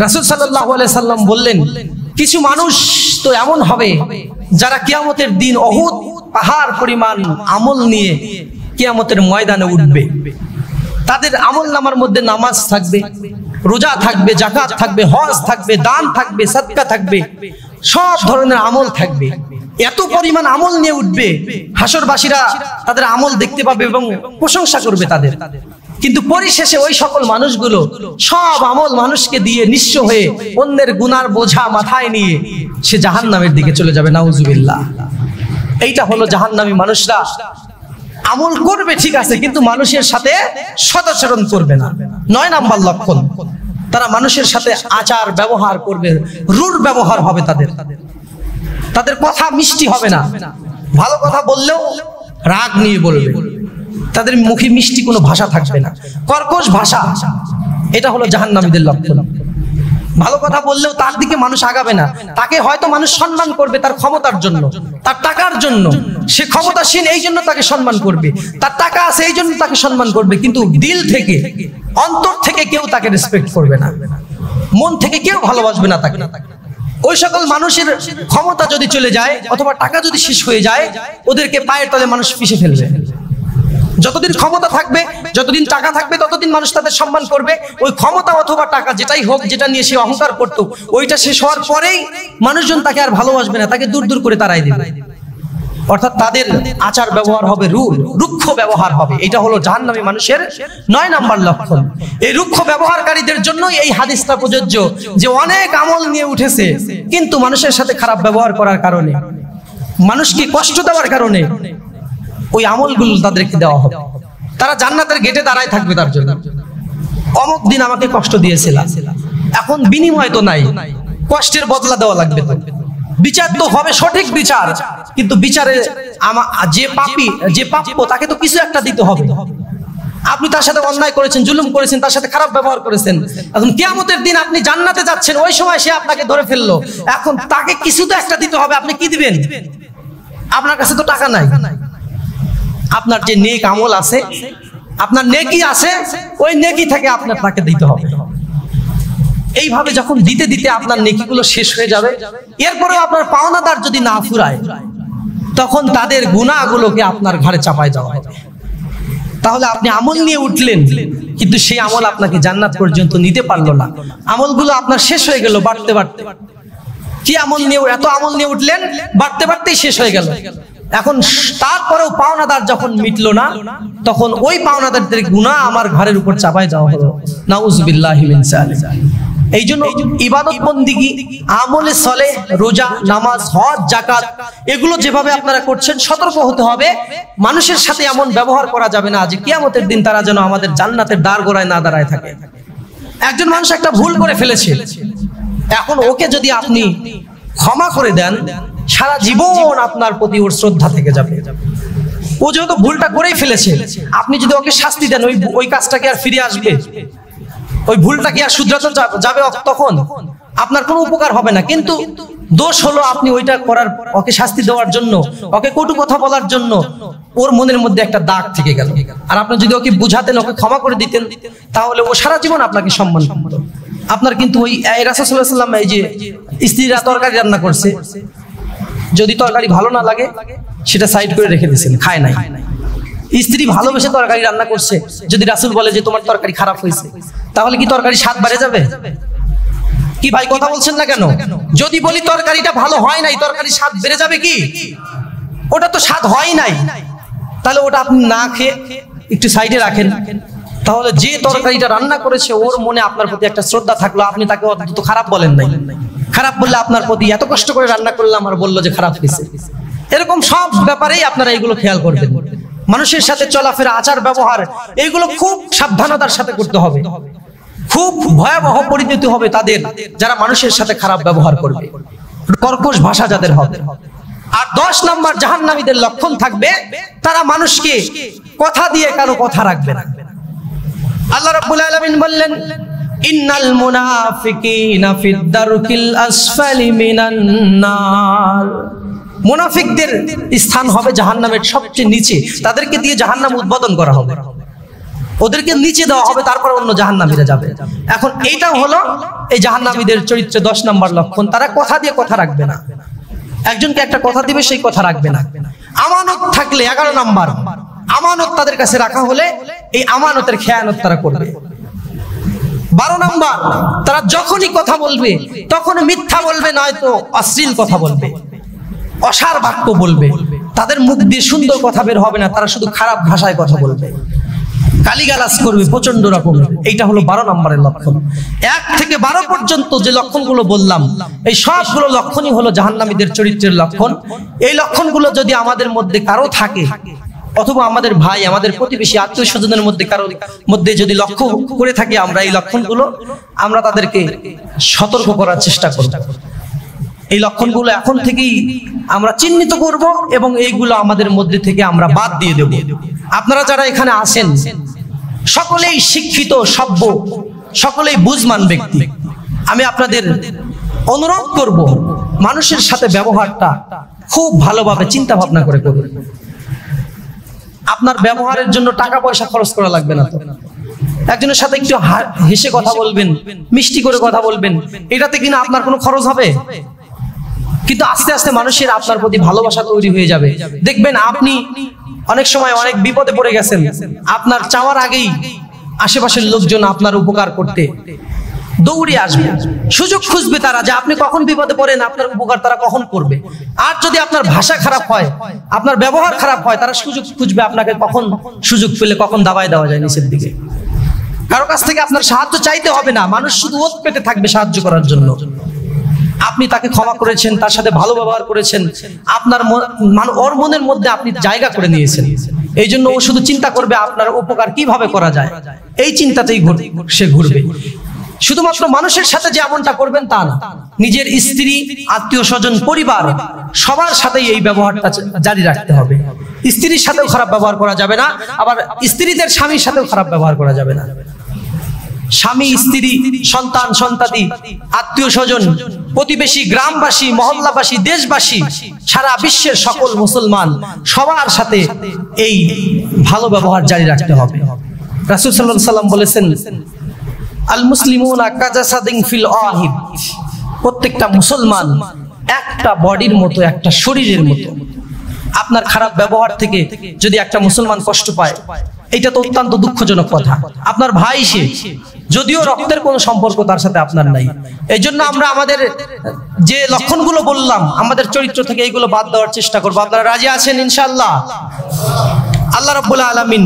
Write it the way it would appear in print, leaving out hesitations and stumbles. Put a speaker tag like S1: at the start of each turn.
S1: রাসূল সাল্লাল্লাহু আলাইহি সাল্লাম বললেন, কিছু মানুষ তো এমন হবে যারা কিয়ামতের দিন উহুদ পাহাড় পরিমাণ আমল নিয়ে কিয়ামতের ময়দানে উঠবে। তাদের আমল নামার মধ্যে নামাজ থাকবে, রোজা থাকবে, যাকাত থাকবে, হজ থাকবে, দান থাকবে, সাদকা থাকবে, সব ধরনের আমল থাকবে। এত পরিমাণ আমল নিয়ে উঠবে, হাসরবাসীরা তাদের আমল দেখতে পাবে এবং প্রশংসা করবে তাদের। কিন্তু পরিশেষে ওই সকল মানুষগুলো সব আমল মানুষকে দিয়ে নিঃস্ব হয়ে অন্যের গুনার বোঝা মাথায় নিয়ে সে জাহান্নামের দিকে চলে যাবে, নাউজুবিল্লাহ। এইটা হলো জাহান্নামী মানুষরা। আমল করবে ঠিক আছে, কিন্তু মানুষের সাথে সদাচরণ করবে না। 9 নাম্বার লক্ষণ, তারা মানুষের সাথে আচার ব্যবহার করবে, রূঢ় ব্যবহার হবে তাদের। তাদের কথা মিষ্টি হবে না, ভালো কথা বললেও রাগ নিয়ে বলবে, তাদের মুখে মিষ্টি কোনো ভাষা থাকবে না, কর্কশ ভাষা। এটা হলো জাহান্নামীদের লক্ষণ। ভালো কথা বললেও তার দিকে মানুষ আগাবে না, তাকে হয়তো মানুষ সম্মান করবে তার ক্ষমতার জন্য, তার টাকার জন্য। সে ক্ষমতাসীন এই জন্য তাকে সম্মান করবে, তার টাকা আছে এই জন্য তাকে সম্মান করবে, কিন্তু দিল থেকে, অন্তর থেকে কেউ তাকে রেসপেক্ট করবে না, মন থেকে কেউ ভালোবাসবে না তাকে। ওই সকল মানুষের ক্ষমতা যদি চলে যায় অথবা টাকা যদি শেষ হয়ে যায়, ওদেরকে পায়ের তলে মানুষ পিষে ফেলবে। যতদিন ক্ষমতা থাকবে, যতদিন টাকা থাকবে, ততদিন মানুষ তাদের সম্মান করবে। ওই ক্ষমতা অথবা টাকা যেটাই হোক, যেটা নিয়ে সে অহংকার করত, ওইটা শেষ হওয়ার পরেই মানুষজন তাকে আর ভালোবাসবে না, তাকে দূর দূর করে তাড়াই দেবে। অর্থাৎ তাদের আচার ব্যবহার হবে রুক্ষ ব্যবহার হবে। এটা হলো জাহান্নামী মানুষের 9 নাম্বার লক্ষণ। এই রুক্ষ ব্যবহারকারীদের জন্য এই হাদিসটা প্রযোজ্য, যে অনেক আমল নিয়ে উঠেছে, কিন্তু মানুষের সাথে খারাপ ব্যবহার করার কারণে, মানুষকে কষ্ট দেওয়ার কারণে ওই আমলগুলো তাদেরকে দেওয়া হবে। তারা জান্নাতের গেটে দাঁড়ায় থাকবে তার জন্য। অমুক দিন আমাকে কষ্ট দিয়েছিল, এখন বিনিময় তো নাই, কষ্টের বদলা দেওয়া লাগবে। তো বিচার তো হবে সঠিক বিচার, কিন্তু বিচারে যে পাপী, যে প্রাপ্য, তাকে তো কিছু একটা দিতে হবে। আপনি তার সাথে অন্যায় করেছেন, জুলুম করেছেন, তার সাথে খারাপ ব্যবহার করেছেন। এখন কিয়ামতের দিন আপনি জান্নাতে যাচ্ছেন, ওই সময় সে আপনাকে ধরে ফেললো, এখন তাকে কিছু তো একটা দিতে হবে। আপনি কি দিবেন? আপনার কাছে তো টাকা নাই, আপনার যে নেক আমল আছে, আপনার নেকি আছে, ওই নেকি থেকে আপনার তাকে দিতে হবে। এইভাবে যখন দিতে দিতে আপনার নেকিগুলো শেষ হয়ে যাবে, এরপরেও আপনার পাওনাদার যদি না ফুরায়, তখন তাদের গুনাহগুলোকে আপনার ঘাড়ে চাপায় দেওয়া হবে। তাহলে আপনি আমল নিয়ে উঠলেন, কিন্তু সেই আমল আপনাকে জান্নাত পর্যন্ত নিতে পারলো না। আমলগুলো আপনার শেষ হয়ে গেল বাড়তে বাড়তে। কি আমল নিয়ে, এত আমল নিয়ে উঠলেন, বাড়তে বাড়তেই শেষ হয়ে গেল। এখন তারপরেও পাওনাদার যখন মিটলো না, তখন ওই পাওনাদারদের গুনাহ আমার ঘরের উপর চাপায় দেওয়া হলো, নাউজুবিল্লাহি মিন যালিক। এই জন্য ইবাদত বন্দিগি, আমলে সলেহ, রোজা, নামাজ, হজ, যাকাত, এগুলো যেভাবে আপনারা করছেন, সতর্ক হতে হবে। মানুষের সাথে এমন ব্যবহার করা যাবে না যে কিয়ামতের দিন তারা যেন আমাদের জান্নাতের দ্বার গোড়ায় না দাঁড়ায় থাকে। একজন মানুষ একটা ভুল করে ফেলেছে, এখন ওকে যদি আপনি ক্ষমা করে দেন, সারা জীবন আপনার প্রতি ওর শ্রদ্ধা থেকে যাবে। ও যেহেতু ভুলটা করেই ফেলেছে, আপনি যদি ওকে শাস্তি দেন, ওই কাজটা কি আর ফিরে আসবে? ওই ভুলটা কি আর শুধরাতে যাবে? তখন আপনার কোনো উপকার হবে না। কিন্তু দোষ হলো আপনি ওইটা করার, ওকে শাস্তি দেওয়ার জন্য, ওকে কটু কথা বলার জন্য ওর মনের মধ্যে একটা দাগ থেকে গেল। আর আপনি যদি ওকে বুঝাতেন, ওকে ক্ষমা করে দিতেন, তাহলে ও সারা জীবন আপনাকে সম্মান করত। আপনার কিন্তু ওই রাসূল সাল্লাল্লাহু আলাইহি ওয়াসাল্লাম, এই যে স্ত্রীরা তরকারি রান্না করছে, যদি তরকারি ভালো না লাগে সেটা সাইড করে রেখে দিয়েছেন, খায় নাই। স্ত্রী ভালোবেসে তরকারি রান্না করছে, যদি রাসূল বলে যে তোমার তরকারি খারাপ হয়েছে, তাহলে কি তরকারি স্বাদ বেড়ে যাবে? কি ভাই কথা বলছেন না কেন? যদি বলি তরকারিটা ভালো হয় নাই, তরকারির স্বাদ বেড়ে যাবে কি? ওটা তো স্বাদ হয় নাই, তাহলে ওটা আপনি না খেয়ে একটু সাইডে রাখেন। তাহলে যে তরকারিটা রান্না করেছে ওর মনে আপনার প্রতি একটা শ্রদ্ধা থাকলো, আপনি তাকে অন্তত খারাপ বলেন নাই। খারাপ বললে আপনার প্রতি, এত কষ্ট করে রান্না করলাম আর বললো যে খারাপ হয়েছে। এরকম সব ব্যাপারেই আপনারা এগুলো খেয়াল করবেন। মানুষের সাথে চলাফেরা, আচার ব্যবহার, এইগুলো খুব সাবধানতার সাথে করতে হবে। খুব ভয়াবহ পরিণতি হবে তাদের যারা মানুষের সাথে খারাপ ব্যবহার করবে, কর্কশ ভাষা যাদের হবে। আর 10 নম্বর জাহান্নামীদের লক্ষণ থাকবে, তারা মানুষকে কথা দিয়ে কারো কথা রাখবে না। আল্লাহ রাব্বুল আলামিন বললেন, ইন্নাল মুনাফিকিনা ফিদ দারকিল আসফালি মিনান নার। মুনাফিকদের স্থান হবে জাহান্নামের সবচেয়ে নিচে, তাদেরকে দিয়ে জাহান্নাম উদ্বোধন করা হবে। ওদেরকে নিচে দেওয়া হবে, তারপর অন্য জাহান্নামীরা যাবে। এখন এইটা হলো এই জাহান্নামীদের চরিত্রে 10 নম্বর লক্ষণ। তারা কথা দিয়ে কথা রাখবে না। একজনকে একটা কথা দিবে, সেই কথা রাখবে না। আমানত থাকলে 11 নম্বর, আমানত তাদের কাছে রাখা হলে এই আমানতের খেয়ানত তারা করবে। 12 নম্বর, তারা যখনই কথা বলবে তখন মিথ্যা বলবে, নয়তো অশ্লীল কথা বলবে, অসার বাক্য বলবে। তাদের মুখ দিয়ে সুন্দর কথা বের হবে না, তারা শুধু খারাপ ভাষায় কথা বলবে, গালিগালাজ করবে প্রচন্ড রকম। এইটা হলো 12 নম্বরের লক্ষণ। 1 থেকে 12 পর্যন্ত যে লক্ষণগুলো বললাম, এই সবগুলো লক্ষণই হলো জাহান্নামীদের চরিত্রের লক্ষণ। এই লক্ষণগুলো যদি আমাদের মধ্যে কারো থাকে, অথবা আমাদের ভাই, আমাদের প্রতিবেশী, আত্মীয় স্বজনের মধ্যে কারো মধ্যে যদি লক্ষ্য করে থাকি আমরা এই লক্ষণগুলো, আমরা তাদেরকে সতর্ক করার চেষ্টা করব। এই লক্ষণগুলো এখন থেকেই আমরা চিহ্নিত করব এবং এইগুলো আমাদের মধ্যে থেকে আমরা বাদ দিয়ে দেব। আপনারা যারা এখানে আছেন সকলেই শিক্ষিত, সভ্য, সকলেই বুঝমান ব্যক্তি। আমি আপনাদের অনুরোধ করব, মানুষের সাথে ব্যবহারটা খুব ভালোভাবে চিন্তা ভাবনা করে করবেন। আপনার ব্যবহারের জন্য টাকা পয়সা খরচ করা লাগবে না। তো একজনের সাথে একটু হেসে কথা বলবেন, মিষ্টি করে কথা বলবেন, এটাতে কিনা আপনার কোনো খরচ হবে? কিন্তু আস্তে আস্তে মানুষের আপনার প্রতি ভালোবাসা তৈরি হয়ে যাবে। দেখবেন আপনি অনেক সময় অনেক বিপদে পড়ে গেছেন, আপনার চাওয়ার আগেই আশেপাশের লোকজন আপনার উপকার করতে দৌড়ে আসবে, সুযোগ খুঁজবে তারা যে আপনি কখন বিপদে পড়েন, আপনার উপকার তারা কখন করবে। আর যদি আপনার ভাষা খারাপ হয়, আপনার ব্যবহার খারাপ হয়, তারা সুযোগ খুঁজবে আপনাকে কখন সুযোগ পেলে কখন দাবায় দেওয়া যায় নিচের দিকে। কারো কাছ থেকে আপনার সাহায্য চাইতে হবে না, মানুষ শুধু ওত পেতে থাকবে সাহায্য করার জন্য। আপনি তাকে ক্ষমা করেছেন, তার সাথে ভালো ব্যবহার করেছেন, আপনার ওর মনের মধ্যে আপনি জায়গা করে নিয়েছেন। এই জন্য ও শুধু চিন্তা করবে আপনার উপকার কিভাবে করা যায়, এই চিন্তাতেই সে ঘুরবে। শুধুমাত্র মানুষের সাথে যে এমনটা করবেন তা না, নিজের স্ত্রী, আত্মীয় স্বজন, পরিবার সবার সাথেই এই ব্যবহারটা জারি রাখতে হবে। স্ত্রীর সাথেও খারাপ ব্যবহার করা যাবে না, আবার স্ত্রীদের স্বামীর সাথেও খারাপ ব্যবহার করা যাবে না। স্বামী, স্ত্রী, সন্তান, সন্তাতি, আত্মীয় স্বজন, প্রতিবেশী, গ্রামবাসী, মহল্লাবাসী, দেশবাসী, সারা বিশ্বের সকল মুসলমান সবার সাথে এই ভালো ব্যবহার জারি রাখতে হবে। রাসূল সাল্লাল্লাহু আলাইহি ওয়াসাল্লাম বলেছেন, আল মুসলিমুনা কাজাসাদিন ফিল ওয়াহিদ, প্রত্যেকটা মুসলমান একটা বডির মতো, একটা শরীরের মতো। আপনার খারাপ ব্যবহার থেকে যদি একটা মুসলমান কষ্ট পায়, এটা তো অত্যন্ত দুঃখজনক কথা। আপনার ভাই সে, যদিও রক্তের কোনো সম্পর্ক তার সাথে আপনার নাই। এই জন্য আমরা আমাদের যে লক্ষণগুলো বললাম, আমাদের চরিত্র থেকে এইগুলো বাদ দেওয়ার চেষ্টা করবো। আপনারা রাজি আছেন ইনশাআল্লাহ? আল্লাহ রাব্বুল আলামিন